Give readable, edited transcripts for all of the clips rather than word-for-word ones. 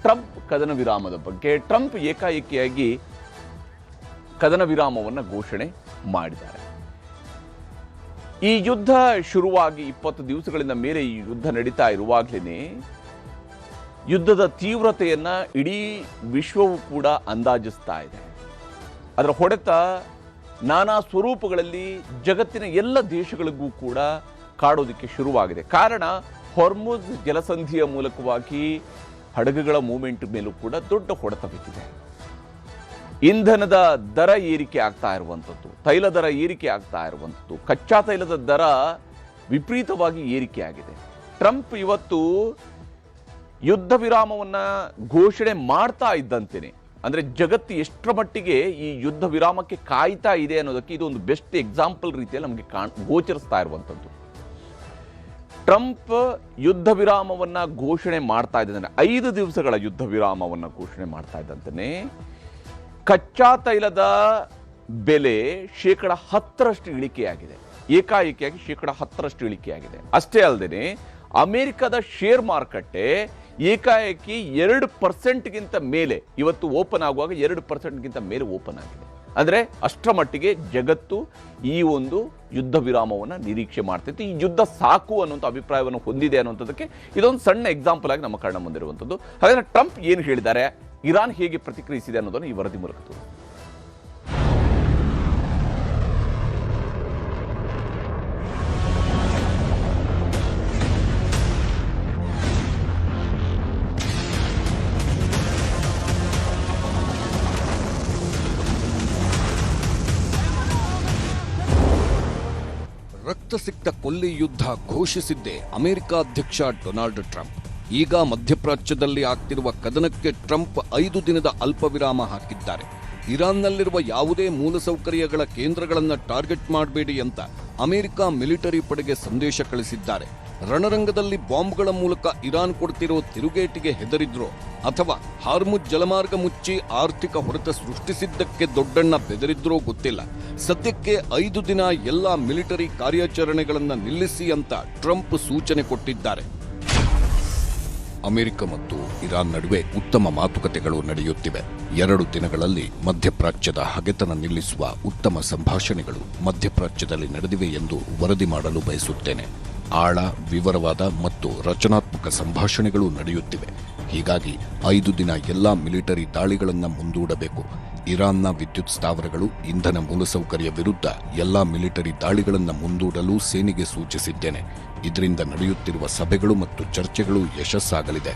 Trump ಕದನ ವಿರಾಮದ ಬಗ್ಗೆ. ಟ್ರಂಪ್ ಏಕಾಏಕಿಯಾಗಿ ಕದನ ವಿರಾಮವನ್ನು ಘೋಷಣೆ ಮಾಡಿದ್ದಾರೆ. ಈ ಯುದ್ಧ ಶುರುವಾಗಿ 20 ದಿವಸಗಳಿಂದ ಮೇಲೆ ಈ ಯುದ್ಧ ನಡೀತಾ ಇರುವಾಗಲೇ ಯುದ್ಧದ ತೀವ್ರತೆಯನ್ನ ಇಡೀ ವಿಶ್ವವು ಕೂಡ ಅಂದಾಜಿಸ್ತಾ ಇದೆ. ಅದರ ಹೊಡೆತ ನಾನಾ ಸ್ವರೂಪಗಳಲ್ಲಿ ಜಗತ್ತಿನ ಎಲ್ಲ ದೇಶಗಳಿಗೂ ಕೂಡ ಕಾಡೋದಕ್ಕೆ ಶುರುವಾಗಿದೆ. ಕಾರಣ ಹೊರ್ಮುಜ್ ಜಲಸಂಧಿಯ ಮೂಲಕವಾಗಿ ಹಡಗುಗಳ ಮೂವ್ಮೆಂಟ್ ಮೇಲೂ ಕೂಡ ದೊಡ್ಡ ಹೊಡೆತ ಬಿದ್ದಿದೆ. ಇಂಧನದ ದರ ಏರಿಕೆ ಆಗ್ತಾ ಇರುವಂಥದ್ದು, ತೈಲ ದರ ಏರಿಕೆ ಆಗ್ತಾ ಇರುವಂಥದ್ದು, ಕಚ್ಚಾ ತೈಲದ ದರ ವಿಪರೀತವಾಗಿ ಏರಿಕೆಯಾಗಿದೆ. ಟ್ರಂಪ್ ಇವತ್ತು ಯುದ್ಧ ವಿರಾಮವನ್ನು ಘೋಷಣೆ ಮಾಡ್ತಾ ಇದ್ದಂತೆಯೇ, ಅಂದರೆ ಜಗತ್ತು ಎಷ್ಟರ ಮಟ್ಟಿಗೆ ಈ ಯುದ್ಧ ವಿರಾಮಕ್ಕೆ ಕಾಯ್ತಾ ಇದೆ ಅನ್ನೋದಕ್ಕೆ ಇದೊಂದು ಬೆಸ್ಟ್ ಎಕ್ಸಾಂಪಲ್ ರೀತಿಯಲ್ಲಿ ನಮಗೆ ಗೋಚರಿಸ್ತಾ ಇರುವಂಥದ್ದು. ಟ್ರಂಪ್ ಯುದ್ಧ ವಿರಾಮವನ್ನು ಘೋಷಣೆ ಮಾಡ್ತಾ ಇದ್ದಂತೆ, 5 ದಿವಸಗಳ ಯುದ್ಧ ವಿರಾಮವನ್ನು ಘೋಷಣೆ ಮಾಡ್ತಾ ಇದ್ದಂತೆ ಕಚ್ಚಾ ತೈಲದ ಬೆಲೆ 10% ಇಳಿಕೆಯಾಗಿದೆ. ಏಕಾಏಕಿಯಾಗಿ 10% ಇಳಿಕೆಯಾಗಿದೆ. ಅಷ್ಟೇ ಅಲ್ಲದೆ ಅಮೆರಿಕದ ಶೇರ್ ಮಾರುಕಟ್ಟೆ ಏಕಾಏಕಿ 2%ಗಿಂತ ಮೇಲೆ ಇವತ್ತು ಓಪನ್ ಆಗುವಾಗ 2%ಗಿಂತ ಮೇಲೆ ಓಪನ್ ಆಗಿದೆ. ಅಂದರೆ ಅಷ್ಟರ ಮಟ್ಟಿಗೆ ಜಗತ್ತು ಈ ಒಂದು ಯುದ್ಧ ವಿರಾಮವನ್ನು ನಿರೀಕ್ಷೆ ಮಾಡ್ತಿತ್ತು. ಈ ಯುದ್ಧ ಸಾಕು ಅನ್ನುವಂಥ ಅಭಿಪ್ರಾಯವನ್ನು ಹೊಂದಿದೆ ಅನ್ನುವಂಥದ್ದಕ್ಕೆ ಇದೊಂದು ಸಣ್ಣ ಎಕ್ಸಾಂಪಲ್ ಆಗಿ ನಮ್ಮ ಕಣ್ಣ ಮುಂದಿರುವಂಥದ್ದು. ಹಾಗಾದರೆ ಟ್ರಂಪ್ ಏನು ಹೇಳಿದ್ದಾರೆ, ಇರಾನ್ ಹೇಗೆ ಪ್ರತಿಕ್ರಿಯಿಸಿದೆ ಅನ್ನೋದನ್ನು ಈ ವರದಿ ಮೂಲಕ ತೋರಿಸಿ. ರಕ್ತಸಿಕ್ತ ಕೊಲ್ಲಿ ಯುದ್ಧ ಘೋಷಿಸಿದ್ದೇ ಅಮೆರಿಕ ಅಧ್ಯಕ್ಷ ಡೊನಾಲ್ಡ್ ಟ್ರಂಪ್. ಈಗ ಮಧ್ಯಪ್ರಾಚ್ಯದಲ್ಲಿ ಆಗ್ತಿರುವ ಕದನಕ್ಕೆ ಟ್ರಂಪ್ 5 ದಿನದ ಅಲ್ಪ ವಿರಾಮ ಹಾಕಿದ್ದಾರೆ. ಇರಾನ್ನಲ್ಲಿರುವ ಯಾವುದೇ ಮೂಲಸೌಕರ್ಯಗಳ ಕೇಂದ್ರಗಳನ್ನು ಟಾರ್ಗೆಟ್ ಮಾಡಬೇಡಿ ಅಂತ ಅಮೆರಿಕ ಮಿಲಿಟರಿ ಪಡೆಗೆ ಸಂದೇಶ ಕಳಿಸಿದ್ದಾರೆ. ರಣರಂಗದಲ್ಲಿ ಬಾಂಬ್ಗಳ ಮೂಲಕ ಇರಾನ್ ಕೊಡ್ತಿರೋ ತಿರುಗೇಟಿಗೆ ಹೆದರಿದ್ರೋ ಅಥವಾ ಹಾರ್ಮುಜ್ ಜಲಮಾರ್ಗ ಮುಚ್ಚಿ ಆರ್ಥಿಕ ಹೊಡೆತ ಸೃಷ್ಟಿಸಿದ್ದಕ್ಕೆ ದೊಡ್ಡಣ್ಣ ಬೆದರಿದ್ರೋ ಗೊತ್ತಿಲ್ಲ. ಸದ್ಯಕ್ಕೆ 5 ದಿನ ಎಲ್ಲ ಮಿಲಿಟರಿ ಕಾರ್ಯಾಚರಣೆಗಳನ್ನು ನಿಲ್ಲಿಸಿ ಅಂತ ಟ್ರಂಪ್ ಸೂಚನೆ ಕೊಟ್ಟಿದ್ದಾರೆ. ಅಮೆರಿಕ ಮತ್ತು ಇರಾನ್ ನಡುವೆ ಉತ್ತಮ ಮಾತುಕತೆಗಳು ನಡೆಯುತ್ತಿವೆ. 2 ದಿನಗಳಲ್ಲಿ ಮಧ್ಯಪ್ರಾಚ್ಯದ ಹಗೆತನ ನಿಲ್ಲಿಸುವ ಉತ್ತಮ ಸಂಭಾಷಣೆಗಳು ಮಧ್ಯಪ್ರಾಚ್ಯದಲ್ಲಿ ನಡೆದಿವೆ ಎಂದು ವರದಿ ಮಾಡಲು ಬಯಸುತ್ತೇನೆ. ಆಳ, ವಿವರವಾದ ಮತ್ತು ರಚನಾತ್ಮಕ ಸಂಭಾಷಣೆಗಳು ನಡೆಯುತ್ತಿವೆ. ಹೀಗಾಗಿ 5 ದಿನ ಎಲ್ಲ ಮಿಲಿಟರಿ ದಾಳಿಗಳನ್ನು ಮುಂದೂಡಬೇಕು. ಇರಾನ್ನ ವಿದ್ಯುತ್ ಸ್ಥಾವರಗಳು, ಇಂಧನ ಮೂಲಸೌಕರ್ಯ ವಿರುದ್ಧ ಎಲ್ಲ ಮಿಲಿಟರಿ ದಾಳಿಗಳನ್ನು ಮುಂದೂಡಲು ಸೇನೆಗೆ ಸೂಚಿಸಿದ್ದೇನೆ. ಇದರಿಂದ ನಡೆಯುತ್ತಿರುವ ಸಭೆಗಳು ಮತ್ತು ಚರ್ಚೆಗಳು ಯಶಸ್ಸಾಗಲಿದೆ.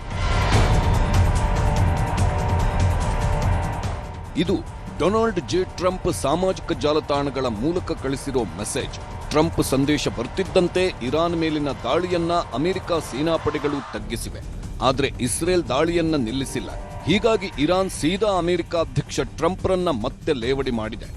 ಇದು ಡೊನಾಲ್ಡ್ ಜೆ ಟ್ರಂಪ್ ಸಾಮಾಜಿಕ ಜಾಲತಾಣಗಳ ಮೂಲಕ ಕಳಿಸಿರೋ ಮೆಸೇಜ್. ಟ್ರಂಪ್ ಸಂದೇಶ ಬರ್ತಿದ್ದಂತೆ ಇರಾನ್ ಮೇಲಿನ ದಾಳಿಯನ್ನ ಅಮೆರಿಕ ಸೇನಾಪಡೆಗಳು ತಗ್ಗಿಸಿವೆ. ಆದರೆ ಇಸ್ರೇಲ್ ದಾಳಿಯನ್ನ ನಿಲ್ಲಿಸಿಲ್ಲ. ಹೀಗಾಗಿ ಇರಾನ್ ಸೀದಾ ಅಮೆರಿಕ ಅಧ್ಯಕ್ಷ ಟ್ರಂಪ್ರನ್ನ ಮತ್ತೆ ಲೇವಡಿ ಮಾಡಿದೆ.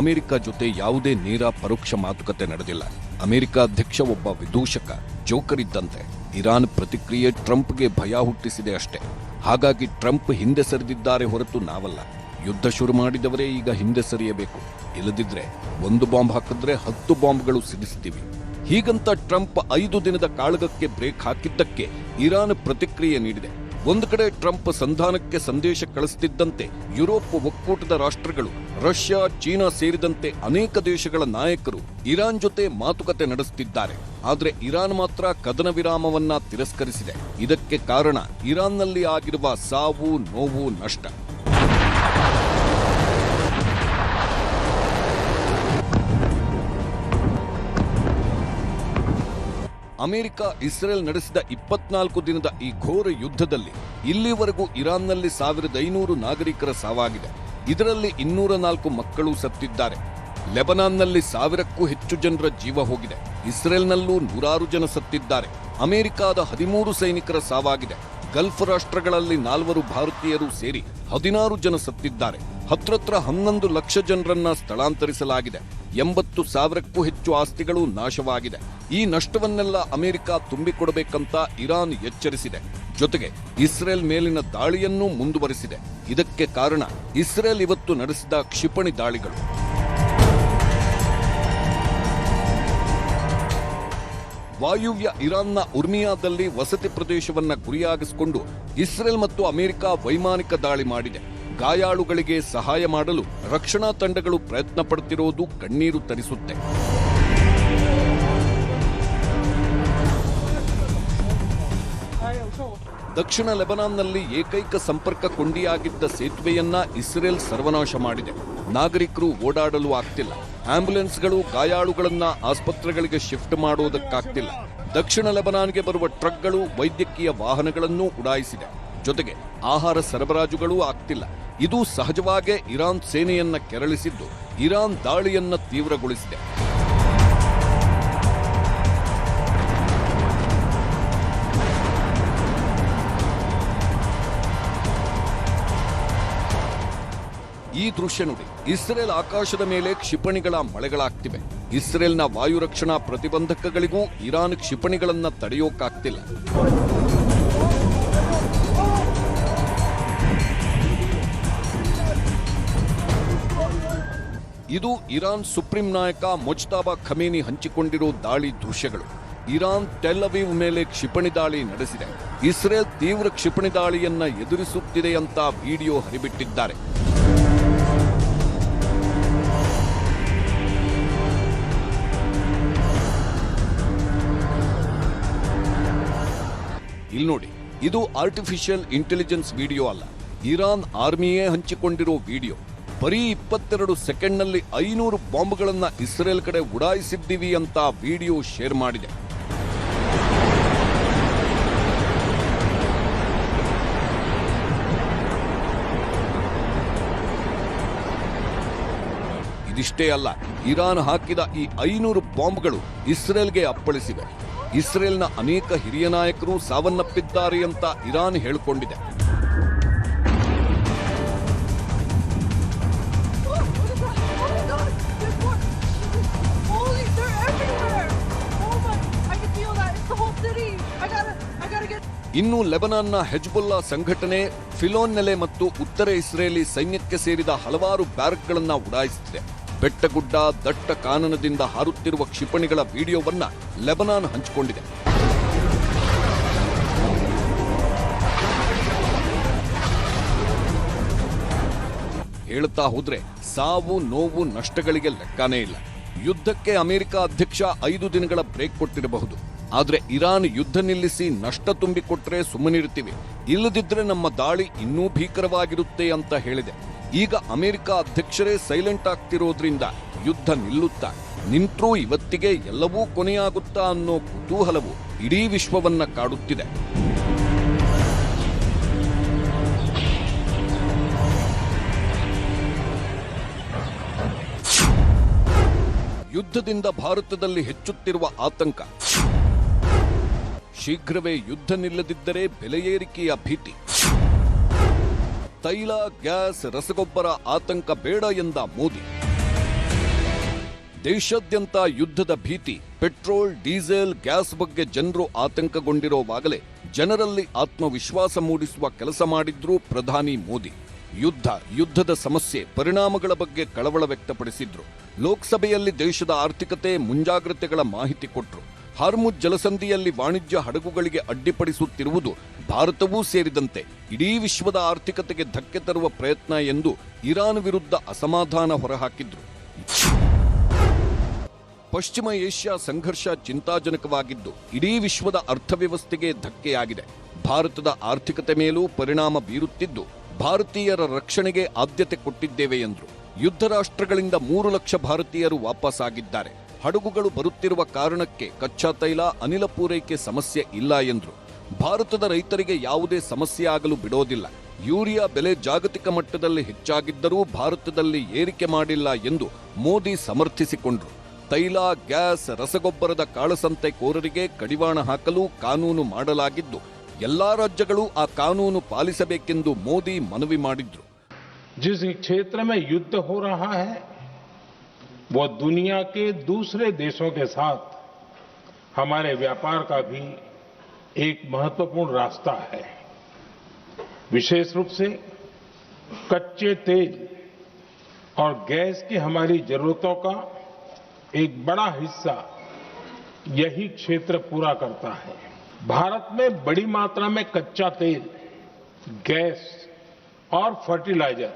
ಅಮೆರಿಕ ಜೊತೆ ಯಾವುದೇ ನೇರ ಪರೋಕ್ಷ ಮಾತುಕತೆ ನಡೆದಿಲ್ಲ. ಅಮೆರಿಕ ಅಧ್ಯಕ್ಷ ಒಬ್ಬ ವಿದೂಷಕ, ಜೋಕರ್ ಇದ್ದಂತೆ. ಇರಾನ್ ಪ್ರತಿಕ್ರಿಯೆ ಟ್ರಂಪ್ಗೆ ಭಯ ಹುಟ್ಟಿಸಿದೆ ಅಷ್ಟೇ. ಹಾಗಾಗಿ ಟ್ರಂಪ್ ಹಿಂದೆ ಸರಿದಿದ್ದಾರೆ ಹೊರತು ನಾವಲ್ಲ. ಯುದ್ಧ ಶುರು ಮಾಡಿದವರೇ ಈಗ ಹಿಂದೆ ಸರಿಯಬೇಕು. ಇಲ್ಲದಿದ್ರೆ 1 ಬಾಂಬ್ ಹಾಕಿದ್ರೆ 10 ಬಾಂಬ್ಗಳು ಸಿಡಿಸ್ತೀವಿ. ಹೀಗಂತ ಟ್ರಂಪ್ 5 ದಿನದ ಕಾಳಗಕ್ಕೆ ಬ್ರೇಕ್ ಹಾಕಿದ್ದಕ್ಕೆ ಇರಾನ್ ಪ್ರತಿಕ್ರಿಯೆ ನೀಡಿದೆ. ಒಂದು ಕಡೆ ಟ್ರಂಪ್ ಸಂಧಾನಕ್ಕೆ ಸಂದೇಶ ಕಳಿಸುತ್ತಿದ್ದಂತೆ ಯುರೋಪ್ ಒಕ್ಕೂಟದ ರಾಷ್ಟ್ರಗಳು, ರಷ್ಯಾ, ಚೀನಾ ಸೇರಿದಂತೆ ಅನೇಕ ದೇಶಗಳ ನಾಯಕರು ಇರಾನ್ ಜೊತೆ ಮಾತುಕತೆ ನಡೆಸುತ್ತಿದ್ದಾರೆ. ಆದರೆ ಇರಾನ್ ಮಾತ್ರ ಕದನ ವಿರಾಮವನ್ನ ತಿರಸ್ಕರಿಸಿದೆ. ಇದಕ್ಕೆ ಕಾರಣ ಇರಾನ್ನಲ್ಲಿ ಆಗಿರುವ ಸಾವು, ನೋವು, ನಷ್ಟ. ಅಮೆರಿಕ ಇಸ್ರೇಲ್ ನಡೆಸಿದ 24 ದಿನದ ಈ ಘೋರ ಯುದ್ಧದಲ್ಲಿ ಇಲ್ಲಿವರೆಗೂ ಇರಾನ್ನಲ್ಲಿ 1500 ನಾಗರಿಕರ ಸಾವಾಗಿದೆ. ಇದರಲ್ಲಿ 204 ಮಕ್ಕಳು ಸತ್ತಿದ್ದಾರೆ. ಲೆಬನಾನ್ನಲ್ಲಿ 1000ಕ್ಕೂ ಹೆಚ್ಚು ಜನರ ಜೀವ ಹೋಗಿದೆ. ಇಸ್ರೇಲ್ನಲ್ಲೂ 106 ಜನ ಸತ್ತಿದ್ದಾರೆ. ಅಮೆರಿಕದ 13 ಸೈನಿಕರ ಸಾವಾಗಿದೆ. ಗಲ್ಫ್ ರಾಷ್ಟ್ರಗಳಲ್ಲಿ 4 ಭಾರತೀಯರು ಸೇರಿ 16 ಜನ ಸತ್ತಿದ್ದಾರೆ. ಹತ್ರ 11 ಲಕ್ಷ ಜನರನ್ನ ಸ್ಥಳಾಂತರಿಸಲಾಗಿದೆ. 80,000ಕ್ಕೂ ಹೆಚ್ಚು ಆಸ್ತಿಗಳು ನಾಶವಾಗಿದೆ. ಈ ನಷ್ಟವನ್ನೆಲ್ಲ ಅಮೆರಿಕ ತುಂಬಿಕೊಡಬೇಕಂತ ಇರಾನ್ ಎಚ್ಚರಿಸಿದೆ. ಜೊತೆಗೆ ಇಸ್ರೇಲ್ ಮೇಲಿನ ದಾಳಿಯನ್ನೂ ಮುಂದುವರಿಸಿದೆ. ಇದಕ್ಕೆ ಕಾರಣ ಇಸ್ರೇಲ್ ಇವತ್ತು ನಡೆಸಿದ ಕ್ಷಿಪಣಿ ದಾಳಿಗಳು. 1 ವಾಯುವ್ಯ ಇರಾನ್ನ ಉರ್ಮಿಯಾದಲ್ಲಿ ವಸತಿ ಪ್ರದೇಶವನ್ನ ಗುರಿಯಾಗಿಸಿಕೊಂಡು ಇಸ್ರೇಲ್ ಮತ್ತು ಅಮೆರಿಕ ವೈಮಾನಿಕ ದಾಳಿ ಮಾಡಿದೆ. ಗಾಯಾಳುಗಳಿಗೆ ಸಹಾಯ ಮಾಡಲು ರಕ್ಷಣಾ ತಂಡಗಳು ಪ್ರಯತ್ನ ಪಡುತ್ತಿರುವುದು ಕಣ್ಣೀರು ತರಿಸುತ್ತೆ. ದಕ್ಷಿಣ ಲೆಬನಾನ್ನಲ್ಲಿ ಏಕೈಕ ಸಂಪರ್ಕ ಕೊಂಡಿಯಾಗಿದ್ದ ಸೇತುವೆಯನ್ನ ಇಸ್ರೇಲ್ ಸರ್ವನಾಶ ಮಾಡಿದೆ. ನಾಗರಿಕರು ಓಡಾಡಲು ಆಗ್ತಿಲ್ಲ. ಆಂಬ್ಯುಲೆನ್ಸ್ಗಳು ಗಾಯಾಳುಗಳನ್ನ ಆಸ್ಪತ್ರೆಗಳಿಗೆ ಶಿಫ್ಟ್ ಮಾಡೋದಕ್ಕಾಗ್ತಿಲ್ಲ. ದಕ್ಷಿಣ ಲೆಬನಾನ್ಗೆ ಬರುವ ಟ್ರಕ್ಗಳು ವೈದ್ಯಕೀಯ ವಾಹನಗಳನ್ನು ಉಡಾಯಿಸಿದೆ. ಜೊತೆಗೆ ಆಹಾರ ಸರಬರಾಜುಗಳೂ ಆಗ್ತಿಲ್ಲ. ಇದು ಸಹಜವಾಗೇ ಇರಾನ್ ಸೇನೆಯನ್ನ ಕೆರಳಿಸಿದ್ದು ಇರಾನ್ ದಾಳಿಯನ್ನ ತೀವ್ರಗೊಳಿಸಿದೆ. ಈ ದೃಶ್ಯ ನೋಡಿ. ಇಸ್ರೇಲ್ ಆಕಾಶದ ಮೇಲೆ ಕ್ಷಿಪಣಿಗಳ ಮಳೆಗಳಾಗ್ತಿವೆ. ಇಸ್ರೇಲ್ನ ವಾಯು ರಕ್ಷಣಾ ಪ್ರತಿಬಂಧಕಗಳಿಗೂ ಇರಾನ್ ಕ್ಷಿಪಣಿಗಳನ್ನ ತಡೆಯೋಕ್ಕಾಗ್ತಿಲ್ಲ. ಇದು ಇರಾನ್ ಸುಪ್ರೀಂ ನಾಯಕ ಮೊಜ್ತಬಾ ಖಮೇನಿ ಹಂಚಿಕೊಂಡಿರೋ ದಾಳಿ ದೃಶ್ಯಗಳು. ಇರಾನ್ ಟೆಲ್ ಅವೀವ್ ಮೇಲೆ ಕ್ಷಿಪಣಿ ದಾಳಿ ನಡೆಸಿದೆ. ಇಸ್ರೇಲ್ ತೀವ್ರ ಕ್ಷಿಪಣಿ ದಾಳಿಯನ್ನ ಎದುರಿಸುತ್ತಿದೆ ಅಂತ ವಿಡಿಯೋ ಹರಿಬಿಟ್ಟಿದ್ದಾರೆ. ಇಲ್ಲಿ ನೋಡಿ, ಇದು ಆರ್ಟಿಫಿಷಿಯಲ್ ಇಂಟೆಲಿಜೆನ್ಸ್ ವಿಡಿಯೋ ಅಲ್ಲ, ಇರಾನ್ ಆರ್ಮಿಯೇ ಹಂಚಿಕೊಂಡಿರೋ ವಿಡಿಯೋ. ಬರೀ 22 ಸೆಕೆಂಡ್ನಲ್ಲಿ 500 ಬಾಂಬ್ಗಳನ್ನ ಇಸ್ರೇಲ್ ಕಡೆ ಉಡಾಯಿಸಿದ್ದೀವಿ ಅಂತ ವಿಡಿಯೋ ಶೇರ್ ಮಾಡಿದೆ. ಇದಿಷ್ಟೇ ಅಲ್ಲ, ಇರಾನ್ ಹಾಕಿದ ಈ 500 ಬಾಂಬ್ಗಳು ಇಸ್ರೇಲ್ಗೆ ಅಪ್ಪಳಿಸಿವೆ. ಇಸ್ರೇಲ್ನ ಅನೇಕ ಹಿರಿಯ ನಾಯಕರು ಸಾವನ್ನಪ್ಪಿದ್ದಾರೆ ಅಂತ ಇರಾನ್ ಹೇಳಿಕೊಂಡಿದೆ. ಇನ್ನು ಲೆಬನಾನ್ನ ಹೆಜ್ಬುಲ್ಲಾ ಸಂಘಟನೆ ಫಿಲೋನ್-ನೆಲೆ ಮತ್ತು ಉತ್ತರ ಇಸ್ರೇಲಿ ಸೈನ್ಯಕ್ಕೆ ಸೇರಿದ ಹಲವಾರು ಬ್ಯಾರಕ್ಗಳನ್ನ ಉಡಾಯಿಸುತ್ತಿದೆ. ಬೆಟ್ಟಗುಡ್ಡ ದಟ್ಟ ಕಾನನದಿಂದ ಹಾರುತ್ತಿರುವ ಕ್ಷಿಪಣಿಗಳ ವಿಡಿಯೋವನ್ನ ಲೆಬನಾನ್ ಹಂಚಿಕೊಂಡಿದೆ. ಹೇಳ್ತಾ ಹೋದ್ರೆ ಸಾವು ನೋವು ನಷ್ಟಗಳಿಗೆ ಲೆಕ್ಕನೇ ಇಲ್ಲ. ಯುದ್ಧಕ್ಕೆ ಅಮೆರಿಕ ಅಧ್ಯಕ್ಷ 5 ದಿನಗಳ ಬ್ರೇಕ್ ಕೊಟ್ಟಿರಬಹುದು. ಆದ್ರೆ ಇರಾನ್ ಯುದ್ಧ ನಿಲ್ಲಿಸಿ ನಷ್ಟ ತುಂಬಿಕೊಟ್ರೆ ಸುಮ್ಮನಿರ್ತೀವಿ, ಇಲ್ಲದಿದ್ರೆ ನಮ್ಮ ದಾಳಿ ಇನ್ನೂ ಭೀಕರವಾಗಿರುತ್ತೆ ಅಂತ ಹೇಳಿದೆ. ಈಗ ಅಮೆರಿಕ ಅಧ್ಯಕ್ಷರೇ ಸೈಲೆಂಟ್ ಆಗ್ತಿರೋದ್ರಿಂದ ಯುದ್ಧ ನಿಲ್ಲುತ್ತಾ, ನಿಂತ್ರೂ ಇವತ್ತಿಗೆ ಎಲ್ಲವೂ ಕೊನೆಯಾಗುತ್ತಾ ಅನ್ನೋ ಕುತೂಹಲವು ಇಡೀ ವಿಶ್ವವನ್ನ ಕಾಡುತ್ತಿದೆ. ಯುದ್ಧದಿಂದ ಭಾರತದಲ್ಲಿ ಹೆಚ್ಚುತ್ತಿರುವ ಆತಂಕ, ಶೀಘ್ರವೇ ಯುದ್ಧ ನಿಲ್ಲದಿದ್ದರೆ ಬೆಲೆ ಏರಿಕೆಯ ಭೀತಿ, ತೈಲ ಗ್ಯಾಸ್ ರಸಗೊಬ್ಬರ ಆತಂಕ ಬೇಡ ಎಂದ ಮೋದಿ, ದೇಶಾದ್ಯಂತ ಯುದ್ಧದ ಭೀತಿ, ಪೆಟ್ರೋಲ್ ಡೀಸೆಲ್ ಗ್ಯಾಸ್ ಬಗ್ಗೆ ಜನರು ಆತಂಕಗೊಂಡಿರೋವಾಗಲೇ ಜನರಲ್ಲಿ ಆತ್ಮವಿಶ್ವಾಸ ಮೂಡಿಸುವ ಕೆಲಸ ಮಾಡಿದ್ರು ಪ್ರಧಾನಿ ಮೋದಿ. ಯುದ್ಧದ ಸಮಸ್ಯೆ ಪರಿಣಾಮಗಳ ಬಗ್ಗೆ ಕಳವಳ ವ್ಯಕ್ತಪಡಿಸಿದ್ರು. ಲೋಕಸಭೆಯಲ್ಲಿ ದೇಶದ ಆರ್ಥಿಕತೆ ಮುಂಜಾಗ್ರತೆಗಳ ಮಾಹಿತಿ ಕೊಟ್ಟರು. ಹಾರ್ಮುಜ್ ಜಲಸಂಧಿಯಲ್ಲಿ ವಾಣಿಜ್ಯ ಹಡಗುಗಳಿಗೆ ಅಡ್ಡಿಪಡಿಸುತ್ತಿರುವುದು ಭಾರತವೂ ಸೇರಿದಂತೆ ಇಡೀ ವಿಶ್ವದ ಆರ್ಥಿಕತೆಗೆ ಧಕ್ಕೆ ತರುವ ಪ್ರಯತ್ನ ಎಂದು ಇರಾನ್ ವಿರುದ್ಧ ಅಸಮಾಧಾನ ಹೊರಹಾಕಿದ್ರು. ಪಶ್ಚಿಮ ಏಷ್ಯಾ ಸಂಘರ್ಷ ಚಿಂತಾಜನಕವಾಗಿದ್ದು ಇಡೀ ವಿಶ್ವದ ಅರ್ಥವ್ಯವಸ್ಥೆಗೆ ಧಕ್ಕೆಯಾಗಿದೆ. ಭಾರತದ ಆರ್ಥಿಕತೆ ಮೇಲೂ ಪರಿಣಾಮ ಬೀರುತ್ತಿದ್ದು ಭಾರತೀಯರ ರಕ್ಷಣೆಗೆ ಆದ್ಯತೆ ಕೊಟ್ಟಿದ್ದೇವೆ ಎಂದರು. ಯುದ್ಧ ರಾಷ್ಟ್ರಗಳಿಂದ 3 ಲಕ್ಷ ಭಾರತೀಯರು ವಾಪಸ್ಸಾಗಿದ್ದಾರೆ. ಹಡಗುಗಳು ಬರುತ್ತಿರುವ ಕಾರಣಕ್ಕೆ ಕಚ್ಚಾ ತೈಲ ಅನಿಲ ಪೂರೈಕೆ ಸಮಸ್ಯೆ ಇಲ್ಲ ಎಂದರು. ಭಾರತದ ರೈತರಿಗೆ ಯಾವುದೇ ಸಮಸ್ಯೆ ಆಗಲು ಬಿಡೋದಿಲ್ಲ. ಯೂರಿಯಾ ಬೆಲೆ ಜಾಗತಿಕ ಮಟ್ಟದಲ್ಲಿ ಹೆಚ್ಚಾಗಿದ್ದರೂ ಭಾರತದಲ್ಲಿ ಏರಿಕೆ ಮಾಡಿಲ್ಲ ಎಂದು ಮೋದಿ ಸಮರ್ಥಿಸಿಕೊಂಡರು. ತೈಲ ಗ್ಯಾಸ್ ರಸಗೊಬ್ಬರದ ಕಾಳಸಂತೆಕೋರರಿಗೆ ಕಡಿವಾಣ ಹಾಕಲು ಕಾನೂನು ಮಾಡಲಾಗಿದ್ದು ಎಲ್ಲಾ ರಾಜ್ಯಗಳು ಆ ಕಾನೂನು ಪಾಲಿಸಬೇಕೆಂದು ಮೋದಿ ಮನವಿ ಮಾಡಿದ್ರು. जिस क्षेत्र में युद्ध हो रहा है वो दुनिया के दूसरे देशों के साथ हमारे व्यापार का भी एक महत्वपूर्ण रास्ता है. विशेष रूप से कच्चे तेल और गैस की हमारी जरूरतों का एक बड़ा हिस्सा यही क्षेत्र पूरा करता है। भारत में बड़ी मात्रा में कच्चा तेल, गैस और फर्टिलाइजर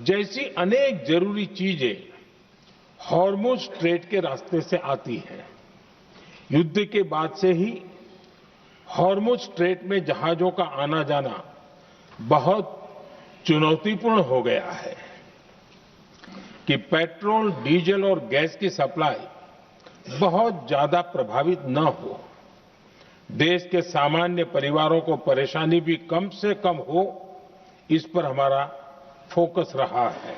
जैसी अनेक जरूरी चीजें हॉर्मुज स्ट्रेट के रास्ते से आती हैं। युद्ध के बाद से ही हॉर्मुज स्ट्रेट में जहाजों का आना जाना बहुत चुनौतीपूर्ण हो गया है कि पेट्रोल, डीजल और गैस की सप्लाई बहुत ज्यादा प्रभावित न हो, देश के सामान्य परिवारों को परेशानी भी कम से कम हो, इस पर हमारा फोकस रहा है।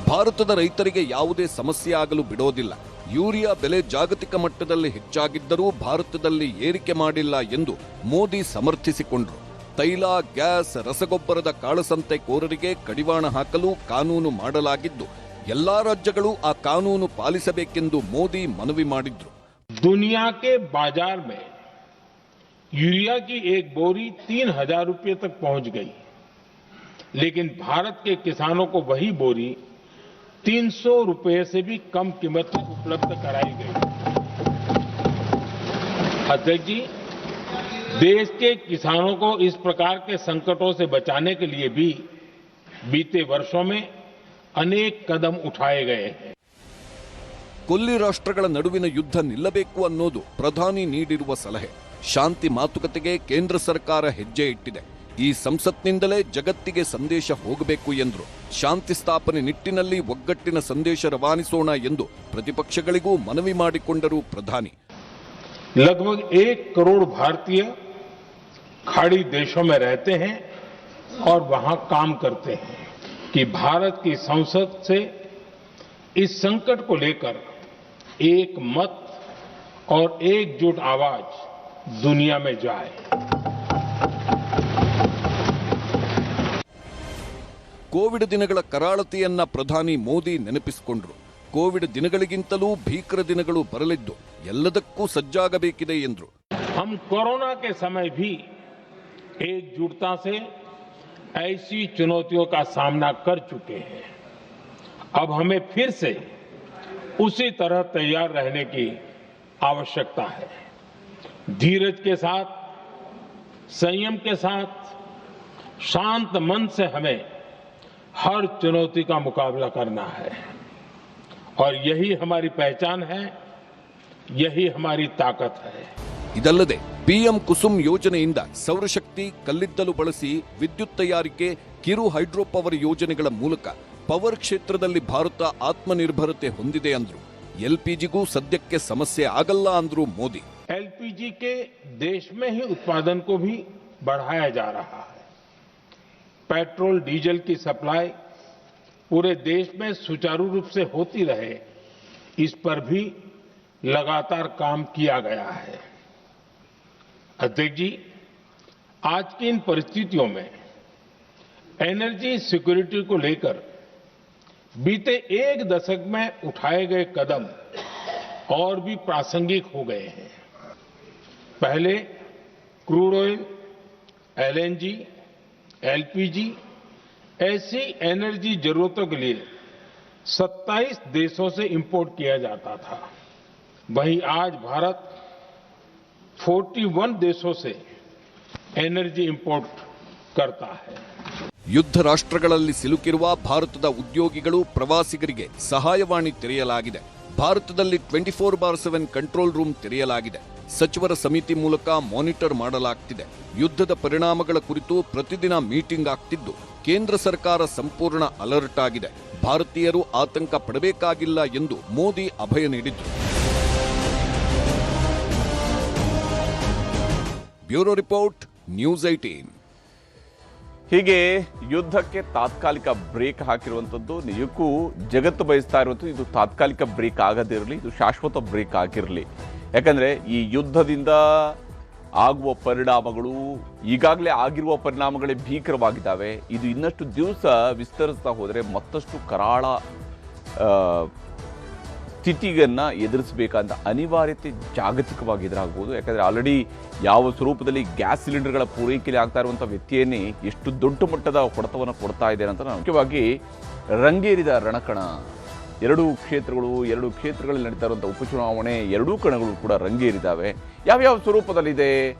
ಭಾರತದ ರೈತರಿಗೆ ಯಾವುದೇ ಸಮಸ್ಯೆ ಆಗಲು ಬಿಡೋದಿಲ್ಲ. ಯೂರಿಯಾ ಬೆಲೆ ಜಾಗತಿಕ ಮಟ್ಟದಲ್ಲಿ ಹೆಚ್ಚಾಗಿದ್ದರೂ ಭಾರತದಲ್ಲಿ ಏರಿಕೆ ಮಾಡಿಲ್ಲ ಎಂದು ಮೋದಿ ಸಮರ್ಥಿಸಿಕೊಂಡರು. ತೈಲ, ಗ್ಯಾಸ್, ರಸಗೊಬ್ಬರದ ಕಾಳಸಂತೆಕೋರರಿಗೆ ಕಡಿವಾಣ ಹಾಕಲು ಕಾನೂನು ಮಾಡಲಾಗಿದ್ದು ಎಲ್ಲಾ ರಾಜ್ಯಗಳು ಆ ಕಾನೂನು ಪಾಲಿಸಬೇಕೆಂದು ಮೋದಿ ಮನವಿ ಮಾಡಿದ್ರು. दुनिया के बाजार में यूरिया की एक बोरी 3,000 रुपये तक पहुंच गई, लेकिन भारत के किसानों को वही बोरी 300 रुपये से भी कम कीमत में उपलब्ध कराई गई। अध्यक्ष जी, देश के किसानों को इस प्रकार के संकटों से बचाने के लिए भी बीते वर्षों में अनेक कदम उठाए गए हैं। ಕೊಲ್ಲಿ ರಾಷ್ಟ್ರಗಳ ನಡುವಿನ ಯುದ್ಧ ನಿಲ್ಲಬೇಕು ಅನ್ನೋದು ಪ್ರಧಾನಿ ನೀಡಿರುವ ಸಲಹೆ. ಶಾಂತಿ ಮಾತುಕತೆಗೆ ಕೇಂದ್ರ ಸರ್ಕಾರ ಹೆಜ್ಜೆ ಇಟ್ಟಿದೆ. ಈ ಸಂಸತ್ನಿಂದಲೇ ಜಗತ್ತಿಗೆ ಸಂದೇಶ ಹೋಗಬೇಕು ಎಂದರು. ಶಾಂತಿ ಸ್ಥಾಪನೆ ನಿಟ್ಟಿನಲ್ಲಿ ಒಗ್ಗಟ್ಟಿನ ಸಂದೇಶ ರವಾನಿಸೋಣ ಎಂದು ಪ್ರತಿಪಕ್ಷಗಳಿಗೂ ಮನವಿ ಮಾಡಿಕೊಂಡರು ಪ್ರಧಾನಿ. लगभग 1 करोड़ भारतीय खाड़ी देशों में रहते हैं और वहां काम करते हैं कि भारत की संसद से इस संकट को लेकर एक मत और एकजुट आवाज दुनिया में जाए। ಕೋವಿಡ್ ದಿನಗಳ ಕರಾಳತೆಯನ್ನ ಪ್ರಧಾನಿ ಮೋದಿ ನೆನಪಿಸಿಕೊಂಡರು. ಕೋವಿಡ್ ದಿನಗಳಿಗಿಂತಲೂ ಭೀಕರ ದಿನಗಳು ಬರಲಿದ್ದು ಎಲ್ಲದಕ್ಕೂ ಸಜ್ಜಾಗಬೇಕಿದೆ ಎಂದರು. हम कोरोना के समय भी एकजुटता से ऐसी चुनौतियों का सामना कर चुके हैं। अब हमें फिर से उसी तरह तैयार रहने की आवश्यकता है। धीरज के साथ, संयम के साथ, शांत मन से हमें हर चुनौती का मुकाबला करना है और यही हमारी पहचान है, यही हमारी ताकत है। ಇದಲ್ಲದೆ ಪಿಎಂ ಕುಸುಮ್ ಯೋಜನೆಯಿಂದ ಸೌರಶಕ್ತಿ, ಕಲ್ಲಿದ್ದಲು ಬಳಸಿ ವಿದ್ಯುತ್ ತಯಾರಿಕೆ, ಕಿರು ಹೈಡ್ರೋ ಪವರ್ ಯೋಜನೆಗಳ ಮೂಲಕ ಪವರ್ ಕ್ಷೇತ್ರದಲ್ಲಿ ಭಾರತ ಆತ್ಮನಿರ್ಭರತೆ ಹೊಂದಿದೆ ಅಂದ್ರು. ಎಲ್ಪಿಜಿಗೂ ಸದ್ಯಕ್ಕೆ ಸಮಸ್ಯೆ ಆಗಲ್ಲ ಅಂದ್ರು ಮೋದಿ. एलपीजी के देश में ही उत्पादन को भी बढ़ाया जा रहा है। पेट्रोल, डीजल की सप्लाई पूरे देश में सुचारू रूप से होती रहे, इस पर भी लगातार काम किया गया है। अध्यक्ष जी, आज की इन परिस्थितियों में एनर्जी सिक्योरिटी को लेकर बीते 1 दशक में उठाए गए कदम और भी प्रासंगिक हो गए हैं। पहले क्रूड ऑयल, एलएनजी, एलपीजी ऐसी एनर्जी जरूरतों के लिए 27 देशों से इंपोर्ट किया जाता था। वहीं आज भारत 41 देशों से एनर्जी इंपोर्ट करता है। ಯುದ್ಧ ರಾಷ್ಟ್ರಗಳಲ್ಲಿ ಸಿಲುಕಿರುವ ಭಾರತದ ಉದ್ಯೋಗಿಗಳು, ಪ್ರವಾಸಿಗರಿಗೆ ಸಹಾಯವಾಣಿ ತೆರೆಯಲಾಗಿದೆ. ಭಾರತದಲ್ಲಿ 24/7 ಕಂಟ್ರೋಲ್ ರೂಮ್ ತೆರೆಯಲಾಗಿದೆ. ಸಚಿವರ ಸಮಿತಿ ಮೂಲಕ ಮಾನಿಟರ್ ಮಾಡಲಾಗ್ತಿದೆ. ಯುದ್ಧದ ಪರಿಣಾಮಗಳ ಕುರಿತು ಪ್ರತಿದಿನ ಮೀಟಿಂಗ್ ಆಗ್ತಿದ್ದು ಕೇಂದ್ರ ಸರ್ಕಾರ ಸಂಪೂರ್ಣ ಅಲರ್ಟ್ ಆಗಿದೆ. ಭಾರತೀಯರು ಆತಂಕ ಪಡಬೇಕಾಗಿಲ್ಲ ಎಂದು ಮೋದಿ ಅಭಯ ನೀಡಿದ್ರು. Bureau report, news 18. ಹೀಗೆ ಯುದ್ಧಕ್ಕೆ ತಾತ್ಕಾಲಿಕ ಬ್ರೇಕ್ ಹಾಕಿರುವಂಥದ್ದು ನಿಜಕ್ಕೂ ಜಗತ್ತು ಬಯಸ್ತಾ ಇರುವಂಥದ್ದು. ಇದು ತಾತ್ಕಾಲಿಕ ಬ್ರೇಕ್ ಆಗದಿರಲಿ, ಇದು ಶಾಶ್ವತ ಬ್ರೇಕ್ ಆಗಿರಲಿ. ಯಾಕಂದರೆ ಈ ಯುದ್ಧದಿಂದ ಆಗುವ ಪರಿಣಾಮಗಳು, ಈಗಾಗಲೇ ಆಗಿರುವ ಪರಿಣಾಮಗಳೇ ಭೀಕರವಾಗಿದ್ದಾವೆ. ಇದು ಇನ್ನಷ್ಟು ದಿವಸ ವಿಸ್ತರಿಸ್ತಾ ಹೋದರೆ ಮತ್ತಷ್ಟು ಕರಾಳ ಸ್ಥಿತಿಯನ್ನು ಎದುರಿಸಬೇಕಂತ ಅನಿವಾರ್ಯತೆ ಜಾಗತಿಕವಾಗಿ ಎದುರಾಗ್ಬೋದು. ಯಾಕಂದರೆ ಆಲ್ರೆಡಿ ಯಾವ ಸ್ವರೂಪದಲ್ಲಿ ಗ್ಯಾಸ್ ಸಿಲಿಂಡರ್ಗಳ ಪೂರೈಕೆಯಲ್ಲಿ ಆಗ್ತಾ ಇರುವಂಥ ವ್ಯತ್ಯಯನೇ ಎಷ್ಟು ದೊಡ್ಡ ಮಟ್ಟದ ಹೊಡೆತವನ್ನು ಕೊಡ್ತಾ ಇದೆ ಅಂತ. ಮುಖ್ಯವಾಗಿ ರಂಗೇರಿದ ರಣಕಣ ಎರಡೂ ಕ್ಷೇತ್ರಗಳಲ್ಲಿ ನಡೀತಾ ಇರುವಂಥ ಉಪಚುನಾವಣೆ ಎರಡೂ ಕಣಗಳು ಕೂಡ ರಂಗೇರಿದ್ದಾವೆ. ಯಾವ್ಯಾವ ಸ್ವರೂಪದಲ್ಲಿದೆ,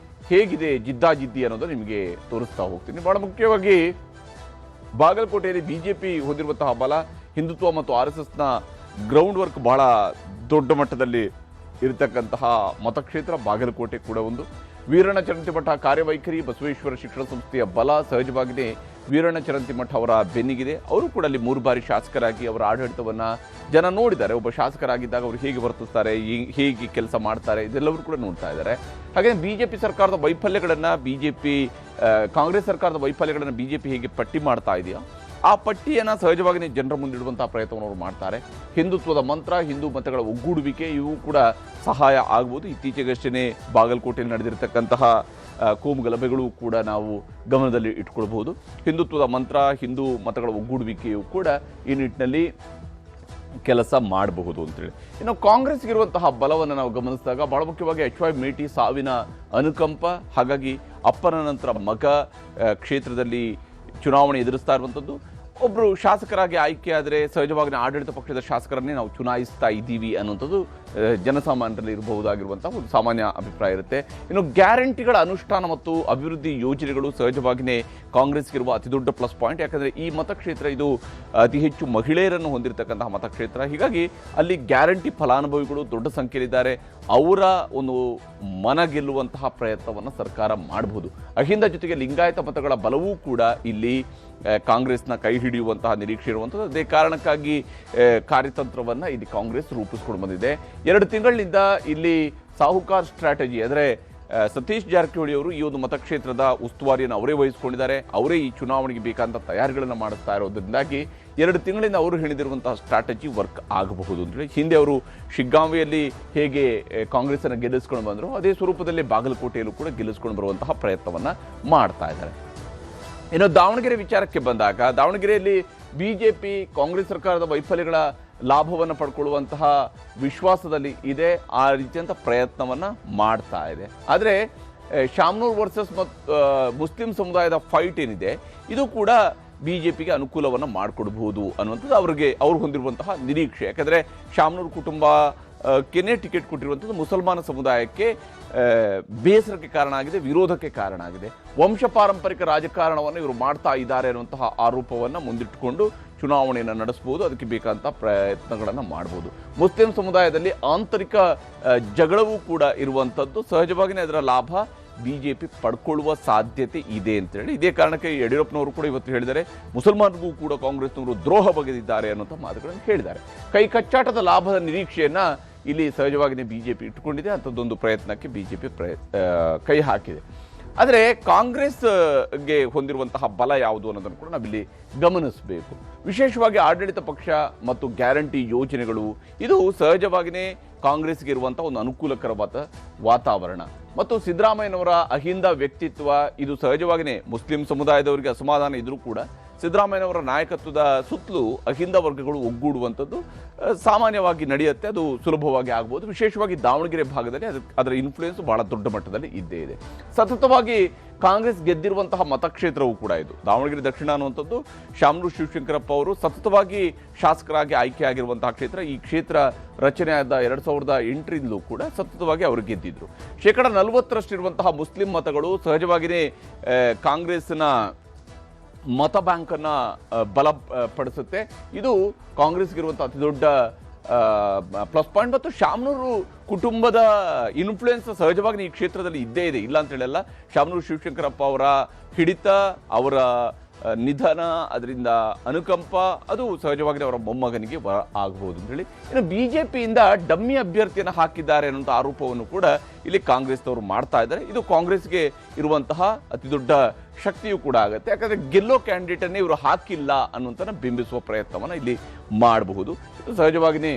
ಹೇಗಿದೆ ಜಿದ್ದಾಜಿದ್ದಿ ಅನ್ನೋದು ನಿಮಗೆ ತೋರಿಸ್ತಾ ಹೋಗ್ತೀನಿ. ಬಹಳ ಮುಖ್ಯವಾಗಿ ಬಾಗಲಕೋಟೆಯಲ್ಲಿ ಬಿಜೆಪಿ ಹೊಂದಿರುವಂತಹ ಬಲ, ಹಿಂದುತ್ವ ಮತ್ತು RSSನ ಗ್ರೌಂಡ್ ವರ್ಕ್ ಬಹಳ ದೊಡ್ಡ ಮಟ್ಟದಲ್ಲಿ ಇರತಕ್ಕಂತಹ ಮತಕ್ಷೇತ್ರ ಬಾಗಲಕೋಟೆ ಕೂಡ ಒಂದು. ವೀರಣ್ಣ ಚರಂತಿಮಠ ಕಾರ್ಯವೈಖರಿ, ಬಸವೇಶ್ವರ ಶಿಕ್ಷಣ ಸಂಸ್ಥೆಯ ಬಲ ಸಹಜವಾಗಿಯೇ ವೀರಣ್ಣ ಚರಂತಿಮಠ ಅವರ ಬೆನ್ನಿಗಿದೆ. ಅವರು ಕೂಡ ಅಲ್ಲಿ 3 ಬಾರಿ ಶಾಸಕರಾಗಿ ಅವರ ಆಡಳಿತವನ್ನು ಜನ ನೋಡಿದ್ದಾರೆ. ಒಬ್ಬ ಶಾಸಕರಾಗಿದ್ದಾಗ ಅವರು ಹೇಗೆ ವರ್ತಿಸ್ತಾರೆ, ಹೇಗೆ ಕೆಲಸ ಮಾಡ್ತಾರೆ, ಇದೆಲ್ಲವರು ಕೂಡ ನೋಡ್ತಾ ಇದ್ದಾರೆ. ಹಾಗೆ ಬಿಜೆಪಿ ಸರ್ಕಾರದ ವೈಫಲ್ಯಗಳನ್ನು ಕಾಂಗ್ರೆಸ್ ಸರ್ಕಾರದ ವೈಫಲ್ಯಗಳನ್ನು ಬಿಜೆಪಿ ಹೇಗೆ ಪಟ್ಟಿ ಮಾಡ್ತಾ ಇದೆಯಾ, ಆ ಪಟ್ಟಿಯನ್ನು ಸಹಜವಾಗಿಯೇ ಜನರ ಮುಂದಿಡುವಂತಹ ಪ್ರಯತ್ನವನ್ನು ಅವರು ಮಾಡ್ತಾರೆ. ಹಿಂದುತ್ವದ ಮಂತ್ರ, ಹಿಂದೂ ಮತಗಳ ಒಗ್ಗೂಡುವಿಕೆ ಇವು ಕೂಡ ಸಹಾಯ ಆಗ್ಬೋದು. ಇತ್ತೀಚೆಗಷ್ಟೇ ಬಾಗಲಕೋಟೆಯಲ್ಲಿ ನಡೆದಿರತಕ್ಕಂತಹ ಕೋಮು ಗಲಭೆಗಳು ಕೂಡ ನಾವು ಗಮನದಲ್ಲಿ ಇಟ್ಕೊಳ್ಬಹುದು. ಹಿಂದುತ್ವದ ಮಂತ್ರ, ಹಿಂದೂ ಮತಗಳ ಒಗ್ಗೂಡುವಿಕೆಯು ಕೂಡ ಈ ನಿಟ್ಟಿನಲ್ಲಿ ಕೆಲಸ ಮಾಡಬಹುದು ಅಂತೇಳಿ. ಇನ್ನು ಕಾಂಗ್ರೆಸ್ಗಿರುವಂತಹ ಬಲವನ್ನು ನಾವು ಗಮನಿಸಿದಾಗ ಬಹಳ ಮುಖ್ಯವಾಗಿ HY ಮೇಟಿ ಸಾವಿನ ಅನುಕಂಪ, ಹಾಗಾಗಿ ಅಪ್ಪನ ನಂತರ ಮಗ ಕ್ಷೇತ್ರದಲ್ಲಿ ಚುನಾವಣೆ ಎದುರಿಸ್ತಾ ಇರುವಂಥದ್ದು. ಒಬ್ಬರು ಶಾಸಕರಾಗಿ ಆಯ್ಕೆಯಾದರೆ ಸಹಜವಾಗಿ ಆಡಳಿತ ಪಕ್ಷದ ಶಾಸಕರನ್ನೇ ನಾವು ಚುನಾಯಿಸ್ತಾ ಇದ್ದೀವಿ ಅನ್ನುವಂಥದ್ದು ಜನಸಾಮಾನ್ಯರಲ್ಲಿ ಇರಬಹುದಾಗಿರುವಂಥ ಒಂದು ಸಾಮಾನ್ಯ ಅಭಿಪ್ರಾಯ ಇರುತ್ತೆ. ಇನ್ನು ಗ್ಯಾರಂಟಿಗಳ ಅನುಷ್ಠಾನ ಮತ್ತು ಅಭಿವೃದ್ಧಿ ಯೋಜನೆಗಳು ಸಹಜವಾಗಿಯೇ ಕಾಂಗ್ರೆಸ್ಗಿರುವ ಅತಿದೊಡ್ಡ ಪ್ಲಸ್ ಪಾಯಿಂಟ್. ಯಾಕಂದರೆ ಈ ಮತಕ್ಷೇತ್ರ ಇದು ಅತಿ ಹೆಚ್ಚು ಮಹಿಳೆಯರನ್ನು ಹೊಂದಿರತಕ್ಕಂತಹ ಮತಕ್ಷೇತ್ರ. ಹೀಗಾಗಿ ಅಲ್ಲಿ ಗ್ಯಾರಂಟಿ ಫಲಾನುಭವಿಗಳು ದೊಡ್ಡ ಸಂಖ್ಯೆಯಲ್ಲಿದ್ದಾರೆ. ಅವರ ಒಂದು ಮನ ಗೆಲ್ಲುವಂತಹ ಪ್ರಯತ್ನವನ್ನು ಸರ್ಕಾರ ಮಾಡಬಹುದು. ಅಹಿಂದ ಜೊತೆಗೆ ಲಿಂಗಾಯತ ಮತಗಳ ಬಲವೂ ಕೂಡ ಇಲ್ಲಿ ಕಾಂಗ್ರೆಸ್ನ ಕೈ ಹಿಡಿಯುವಂತಹ ನಿರೀಕ್ಷೆ ಇರುವಂಥದ್ದು. ಅದೇ ಕಾರಣಕ್ಕಾಗಿ ಕಾರ್ಯತಂತ್ರವನ್ನು ಇಲ್ಲಿ ಕಾಂಗ್ರೆಸ್ ರೂಪಿಸ್ಕೊಂಡು ಬಂದಿದೆ. 2 ತಿಂಗಳಿನಿಂದ ಇಲ್ಲಿ ಸಾಹುಕಾರ್ ಸ್ಟ್ರಾಟಜಿ, ಅಂದರೆ ಸತೀಶ್ ಜಾರಕಿಹೊಳಿ ಅವರು ಈ ಒಂದು ಮತಕ್ಷೇತ್ರದ ಉಸ್ತುವಾರಿಯನ್ನು ಅವರೇ ವಹಿಸಿಕೊಂಡಿದ್ದಾರೆ. ಅವರೇ ಈ ಚುನಾವಣೆಗೆ ಬೇಕಾದಂಥ ತಯಾರಿಗಳನ್ನು ಮಾಡುತ್ತಾ ಇರೋದ್ರಿಂದಾಗಿ 2 ತಿಂಗಳಿಂದ ಅವರು ಹೇಳಿದಿರುವಂತಹ ಸ್ಟ್ರಾಟಜಿ ವರ್ಕ್ ಆಗಬಹುದು ಅಂತೇಳಿ. ಹಿಂದೆ ಅವರು ಶಿಗ್ಗಾಂವಿಯಲ್ಲಿ ಹೇಗೆ ಕಾಂಗ್ರೆಸ್ಸನ್ನು ಗೆಲ್ಲಿಸ್ಕೊಂಡು ಬಂದರು, ಅದೇ ಸ್ವರೂಪದಲ್ಲಿ ಬಾಗಲಕೋಟೆಯಲ್ಲೂ ಕೂಡ ಗೆಲ್ಲಿಸ್ಕೊಂಡು ಬರುವಂತಹ ಪ್ರಯತ್ನವನ್ನು ಮಾಡ್ತಾ ಇದ್ದಾರೆ. ಇನ್ನು ದಾವಣಗೆರೆ ವಿಚಾರಕ್ಕೆ ಬಂದಾಗ, ದಾವಣಗೆರೆಯಲ್ಲಿ ಬಿಜೆಪಿ ಕಾಂಗ್ರೆಸ್ ಸರ್ಕಾರದ ವೈಫಲ್ಯಗಳ ಲಾಭವನ್ನು ಪಡ್ಕೊಳ್ಳುವಂತಹ ವಿಶ್ವಾಸದಲ್ಲಿ ಇದೆ. ಆ ರೀತಿಯಂಥ ಪ್ರಯತ್ನವನ್ನು ಮಾಡ್ತಾ ಇದೆ. ಆದರೆ ಶಾಮನೂರು ವರ್ಸಸ್ ಮುಸ್ಲಿಂ ಸಮುದಾಯದ ಫೈಟ್ ಏನಿದೆ, ಇದು ಕೂಡ ಬಿಜೆಪಿಗೆ ಅನುಕೂಲವನ್ನು ಮಾಡಿಕೊಡ್ಬೋದು ಅನ್ನುವಂಥದ್ದು ಅವ್ರು ಹೊಂದಿರುವಂತಹ ನಿರೀಕ್ಷೆ. ಯಾಕಂದರೆ ಶಾಮನೂರು ಕುಟುಂಬಕ್ಕೆ ಟಿಕೆಟ್ ಕೊಟ್ಟಿರುವಂಥದ್ದು ಮುಸಲ್ಮಾನ ಸಮುದಾಯಕ್ಕೆ ಬೇಸರಕ್ಕೆ ಕಾರಣ ಆಗಿದೆ, ವಿರೋಧಕ್ಕೆ ಕಾರಣ ಆಗಿದೆ. ವಂಶ ಪಾರಂಪರಿಕ ರಾಜಕಾರಣವನ್ನು ಇವರು ಮಾಡ್ತಾ ಇದ್ದಾರೆ ಅನ್ನುವಂತಹ ಆರೋಪವನ್ನು ಮುಂದಿಟ್ಟುಕೊಂಡು ಚುನಾವಣೆಯನ್ನು ನಡೆಸಬಹುದು. ಅದಕ್ಕೆ ಬೇಕಾದಂಥ ಪ್ರಯತ್ನಗಳನ್ನು ಮಾಡಬಹುದು. ಮುಸ್ಲಿಂ ಸಮುದಾಯದಲ್ಲಿ ಆಂತರಿಕ ಜಗಳವೂ ಕೂಡ ಇರುವಂಥದ್ದು. ಸಹಜವಾಗಿಯೇ ಅದರ ಲಾಭ ಬಿಜೆಪಿ ಪಡ್ಕೊಳ್ಳುವ ಸಾಧ್ಯತೆ ಇದೆ ಅಂತೇಳಿ. ಇದೇ ಕಾರಣಕ್ಕೆ ಯಡಿಯೂರಪ್ಪನವರು ಕೂಡ ಇವತ್ತು ಹೇಳಿದ್ದಾರೆ, ಮುಸಲ್ಮಾನರಿಗೂ ಕೂಡ ಕಾಂಗ್ರೆಸ್ನವರು ದ್ರೋಹ ಬಗೆದಿದ್ದಾರೆ ಅನ್ನುವಂಥ ಮಾತುಗಳನ್ನು ಹೇಳಿದ್ದಾರೆ. ಕೈ ಕಚ್ಚಾಟದ ಲಾಭದ ನಿರೀಕ್ಷೆಯನ್ನು ಇಲ್ಲಿ ಸಹಜವಾಗಿಯೇ ಬಿಜೆಪಿ ಇಟ್ಟುಕೊಂಡಿದೆ. ಅಂಥದ್ದೊಂದು ಪ್ರಯತ್ನಕ್ಕೆ ಬಿಜೆಪಿ ಕೈ ಹಾಕಿದೆ. ಆದರೆ ಕಾಂಗ್ರೆಸ್ಗೆ ಹೊಂದಿರುವಂತಹ ಬಲ ಯಾವುದು ಅನ್ನೋದನ್ನು ಕೂಡ ನಾವಿಲ್ಲಿ ಗಮನಿಸಬೇಕು. ವಿಶೇಷವಾಗಿ ಆಡಳಿತ ಪಕ್ಷ ಮತ್ತು ಗ್ಯಾರಂಟಿ ಯೋಜನೆಗಳು, ಇದು ಸಹಜವಾಗಿಯೇ ಕಾಂಗ್ರೆಸ್ಗೆ ಇರುವಂಥ ಒಂದು ಅನುಕೂಲಕರವಾದ ವಾತಾವರಣ. ಮತ್ತು ಸಿದ್ದರಾಮಯ್ಯನವರ ಅಹಿಂದ ವ್ಯಕ್ತಿತ್ವ, ಇದು ಸಹಜವಾಗಿಯೇ ಮುಸ್ಲಿಂ ಸಮುದಾಯದವರಿಗೆ ಅಸಮಾಧಾನ ಇದ್ರೂ ಕೂಡ ಸಿದ್ದರಾಮಯ್ಯನವರ ನಾಯಕತ್ವದ ಸುತ್ತಲೂ ಅಹಿಂದ ವರ್ಗಗಳು ಒಗ್ಗೂಡುವಂಥದ್ದು ಸಾಮಾನ್ಯವಾಗಿ ನಡೆಯುತ್ತೆ. ಅದು ಸುಲಭವಾಗಿ ಆಗ್ಬೋದು. ವಿಶೇಷವಾಗಿ ದಾವಣಗೆರೆ ಭಾಗದಲ್ಲಿ ಅದರ ಇನ್ಫ್ಲೂಯೆನ್ಸ್ ಬಹಳ ದೊಡ್ಡ ಮಟ್ಟದಲ್ಲಿ ಇದ್ದೇ ಇದೆ. ಸತತವಾಗಿ ಕಾಂಗ್ರೆಸ್ ಗೆದ್ದಿರುವಂತಹ ಮತಕ್ಷೇತ್ರವೂ ಕೂಡ ಇದು ದಾವಣಗೆರೆ ದಕ್ಷಿಣ ಅನ್ನುವಂಥದ್ದು. ಶಾಮನೂರು ಶಿವಶಂಕರಪ್ಪ ಅವರು ಸತತವಾಗಿ ಶಾಸಕರಾಗಿ ಆಯ್ಕೆಯಾಗಿರುವಂತಹ ಕ್ಷೇತ್ರ. ಈ ಕ್ಷೇತ್ರ ರಚನೆಯಾದ 2008ರಿಂದಲೂ ಕೂಡ ಸತತವಾಗಿ ಅವರು ಗೆದ್ದಿದ್ರು. 40% ಇರುವಂತಹ ಮುಸ್ಲಿಂ ಮತಗಳು ಸಹಜವಾಗಿಯೇ ಕಾಂಗ್ರೆಸ್ನ ಮತ ಬ್ಯಾಂಕನ್ನು ಬಲಪಡಿಸುತ್ತೆ. ಇದು ಕಾಂಗ್ರೆಸ್ಗಿರುವಂಥ ಅತಿ ದೊಡ್ಡ ಪ್ಲಸ್ ಪಾಯಿಂಟ್. ಮತ್ತು ಶಾಮನೂರು ಕುಟುಂಬದ ಇನ್ಫ್ಲೂಯೆನ್ಸ್ ಸಹಜವಾಗಿ ಈ ಕ್ಷೇತ್ರದಲ್ಲಿ ಇದ್ದೇ ಇದೆ, ಇಲ್ಲ ಅಂತ ಹೇಳಲ್ಲ. ಶಾಮನೂರು ಶಿವಶಂಕರಪ್ಪ ಅವರ ಹಿಡಿತ, ಅವರ ನಿಧನ, ಅದರಿಂದ ಅನುಕಂಪ, ಅದು ಸಹಜವಾಗಿ ಅವರ ಮೊಮ್ಮಗನಿಗೆ ಆಗಬಹುದು ಅಂತೇಳಿ. ಇನ್ನು ಬಿಜೆಪಿಯಿಂದ ಡಮ್ಮಿ ಅಭ್ಯರ್ಥಿಯನ್ನು ಹಾಕಿದ್ದಾರೆ ಅನ್ನುವಂಥ ಆರೋಪವನ್ನು ಕೂಡ ಇಲ್ಲಿ ಕಾಂಗ್ರೆಸ್ನವರು ಮಾಡ್ತಾ ಇದ್ದಾರೆ. ಇದು ಕಾಂಗ್ರೆಸ್ಗೆ ಇರುವಂತಹ ಅತಿ ದೊಡ್ಡ ಶಕ್ತಿಯೂ ಕೂಡ ಆಗುತ್ತೆ. ಯಾಕಂದರೆ ಗೆಲ್ಲೋ ಕ್ಯಾಂಡಿಡೇಟನ್ನೇ ಇವರು ಹಾಕಿಲ್ಲ ಅನ್ನುವಂಥನ್ನು ಬಿಂಬಿಸುವ ಪ್ರಯತ್ನವನ್ನು ಇಲ್ಲಿ ಮಾಡಬಹುದು. ಇದು ಸಹಜವಾಗಿಯೇ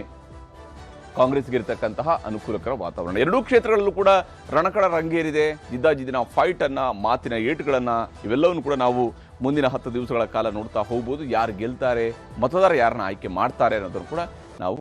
ಕಾಂಗ್ರೆಸ್ಗೆ ಇರತಕ್ಕಂತಹ ಅನುಕೂಲಕರ ವಾತಾವರಣ. ಎರಡೂ ಕ್ಷೇತ್ರಗಳಲ್ಲೂ ಕೂಡ ರಣಕಳ ರಂಗೇರಿದೆ. ಜಿದ್ದಾಜಿದ್ದಿನ ಫೈಟನ್ನು, ಮಾತಿನ ಏಟುಗಳನ್ನು, ಇವೆಲ್ಲವನ್ನು ಕೂಡ ನಾವು ಮುಂದಿನ 10 ದಿವಸಗಳ ಕಾಲ ನೋಡ್ತಾ ಹೋಗ್ಬೋದು. ಯಾರು ಗೆಲ್ತಾರೆ, ಮತದಾರ ಯಾರನ್ನ ಆಯ್ಕೆ ಮಾಡ್ತಾರೆ ಅನ್ನೋದನ್ನು ಕೂಡ ನಾವು